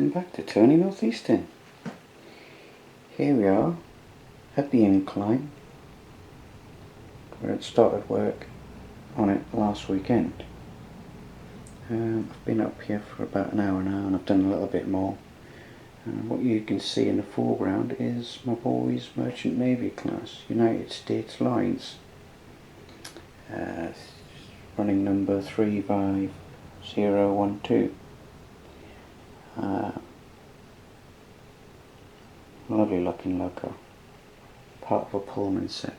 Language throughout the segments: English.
welcome back to Tyne Northeastern. Here we are at the Incline, where it started work on it last weekend. I've been up here for about an hour now and I've done a little bit more. What you can see in the foreground is my boy's Merchant Navy class, United States Lines, running number 35012. Lovely looking loco, part of a Pullman set.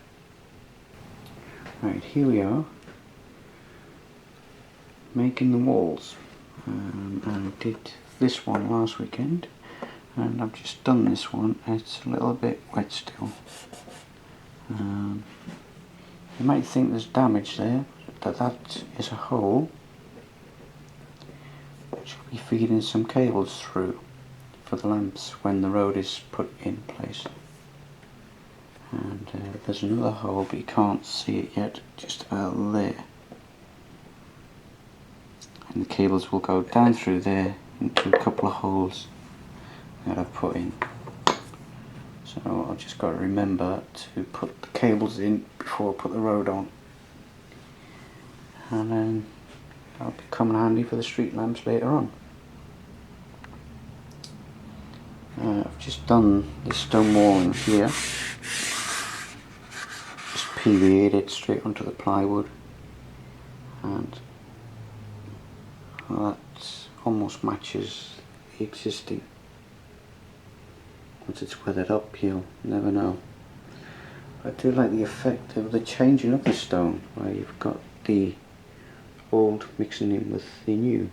Right, here we are making the walls. I did this one last weekend and I've just done this one. It's a little bit wet still. You might think there's damage there, but that is a hole which will be feeding some cables through for the lamps when the road is put in place. And there's another hole, but you can't see it yet, just about there. And the cables will go down through there into a couple of holes that I've put in. So I've just got to remember to put the cables in before I put the road on. And then that'll come in handy for the street lamps later on. I've just done this stone walling here, just PVA'd it straight onto the plywood, and that almost matches the existing. Once it's weathered up, you'll never know. I do like the effect of the changing of the stone, where you've got the old mixing in with the new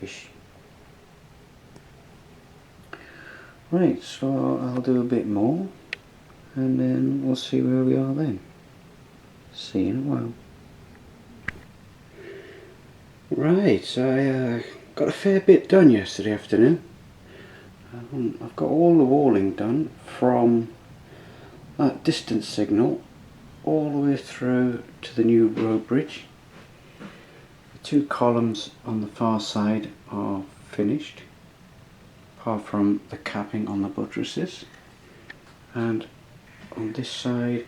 ish. Right, so I'll do a bit more and then we'll see where we are then. See you in a while. Right, so I got a fair bit done yesterday afternoon. I've got all the walling done from that distance signal all the way through to the new road bridge. The two columns on the far side are finished, apart from the capping on the buttresses, and on this side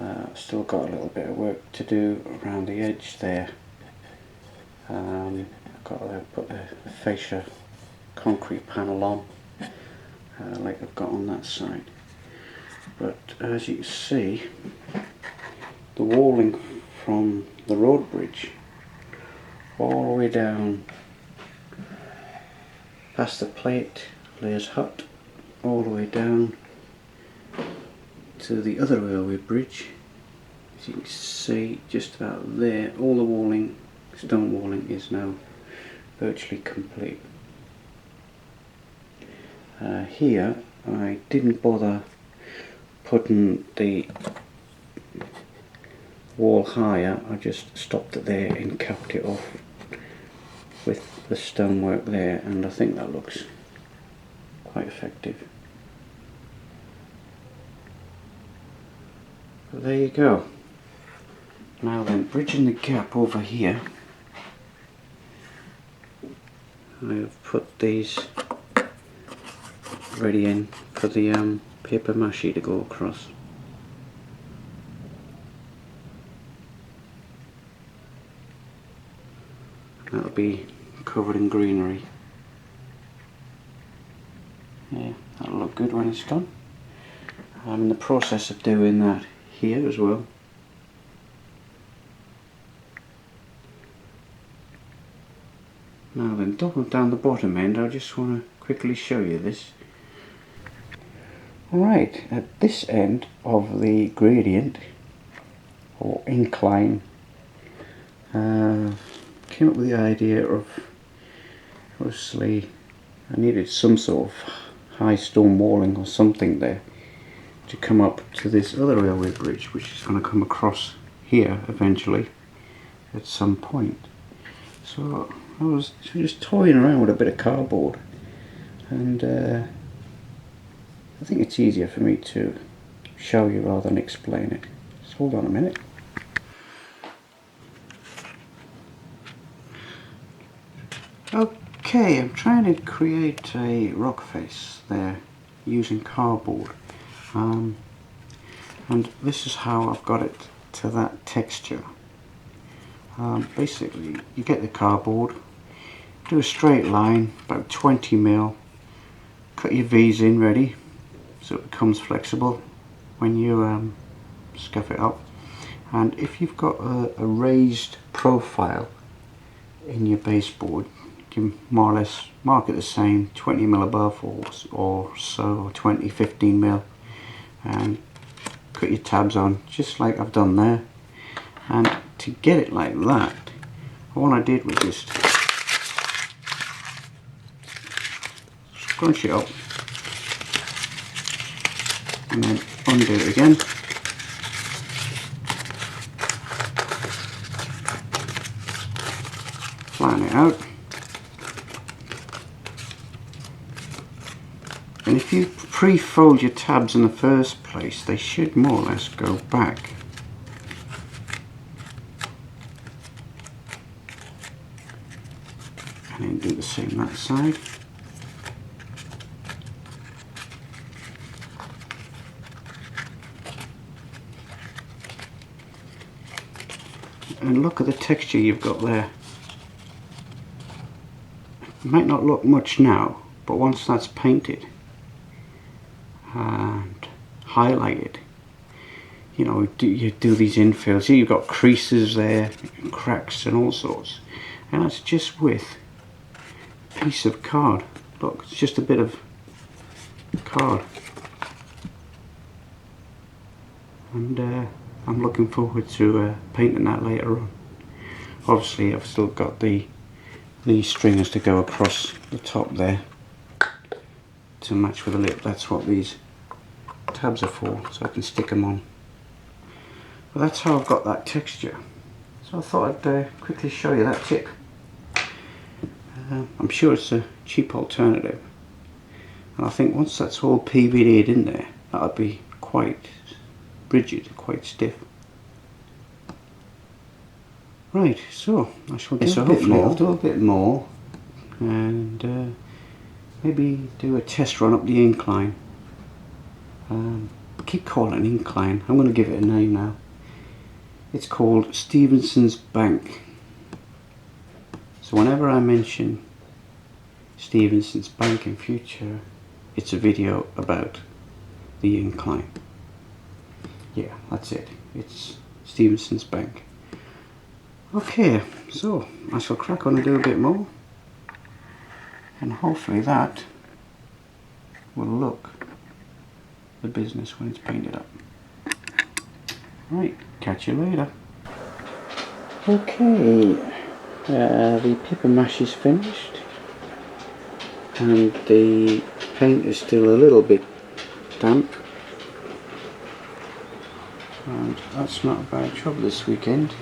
I've still got a little bit of work to do around the edge there. I've got to put the fascia concrete panel on like I've got on that side. But as you can see, the walling from the road bridge all the way down past the plate layers hut, all the way down to the other railway bridge. As you can see, just about there, all the walling, stone walling, is now virtually complete. Here I didn't bother putting the wall higher, I just stopped it there and capped it off with the stonework there, and I think that looks quite effective. But there you go. Now then, bridging the gap over here, I've put these ready in for the paper mache to go across. That'll be covered in greenery. Yeah, that'll look good when it's done. I'm in the process of doing that here as well. Now then, down the bottom end, I just want to quickly show you this. Alright, at this end of the gradient, or incline, came up with the idea of, obviously I needed some sort of high stone walling or something there to come up to this other railway bridge, which is going to come across here eventually at some point. So I was just toying around with a bit of cardboard, and I think it's easier for me to show you rather than explain it. Just hold on a minute. Okay, I'm trying to create a rock face there using cardboard, and this is how I've got it to that texture. Basically, you get the cardboard, do a straight line about 20mm, cut your V's in ready so it becomes flexible when you scuff it up. And if you've got a raised profile in your baseboard, you can more or less mark it the same, 20mm above or so, 15mm, and cut your tabs on just like I've done there. And to get it like that, all I did was just scrunch it up and then undo it again. Flatten it out. And if you pre-fold your tabs in the first place, they should more or less go back. And then do the same that side. And look at the texture you've got there. It might not look much now, but once that's painted and highlighted, you know, you do these infills. You've got creases there, and cracks and all sorts, and that's just with a piece of card. Look, it's just a bit of card, and I'm looking forward to painting that later on. Obviously I've still got these stringers to go across the top there to match with the lip. That's what these tabs are for, so I can stick them on. But that's how I've got that texture. So I thought I'd quickly show you that tip. I'm sure it's a cheap alternative, and I think once that's all PVD'd in there, that'll be quite rigid, quite stiff. Right, so I shall do a bit more, and maybe do a test run up the incline. I keep calling it Incline. I'm going to give it a name now. It's called Stevenson's Bank. So whenever I mention Stevenson's Bank in future, it's a video about the incline. Yeah, that's it. It's Stevenson's Bank. Okay, so I shall crack on and do a bit more, and hopefully that will look the business when it's painted up. Right, catch you later. Okay, the paper mache is finished, and the paint is still a little bit damp, and that's not a bad job this weekend.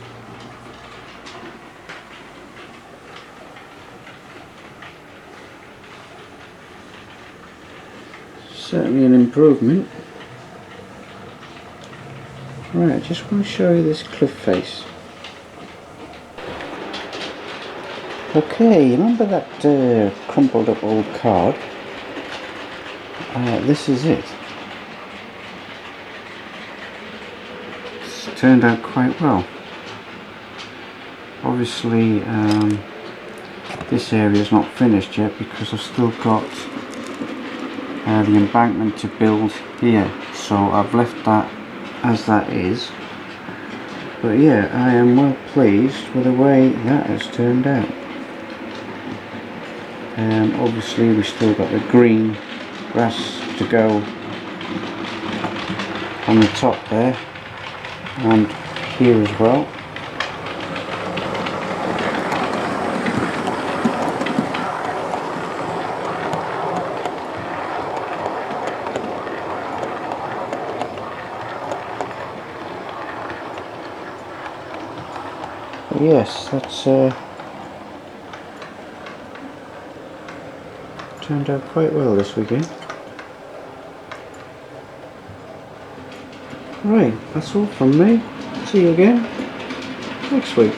Certainly an improvement. Right, I just want to show you this cliff face. Okay, remember that crumpled up old card? This is it. It's turned out quite well. Obviously this area is not finished yet because I've still got the embankment to build here, so I've left that as that is. But yeah, I am well pleased with the way that has turned out. Obviously we still got the green grass to go on the top there and here as well. But yes, that's turned out quite well this weekend. Right, that's all from me. See you again next week.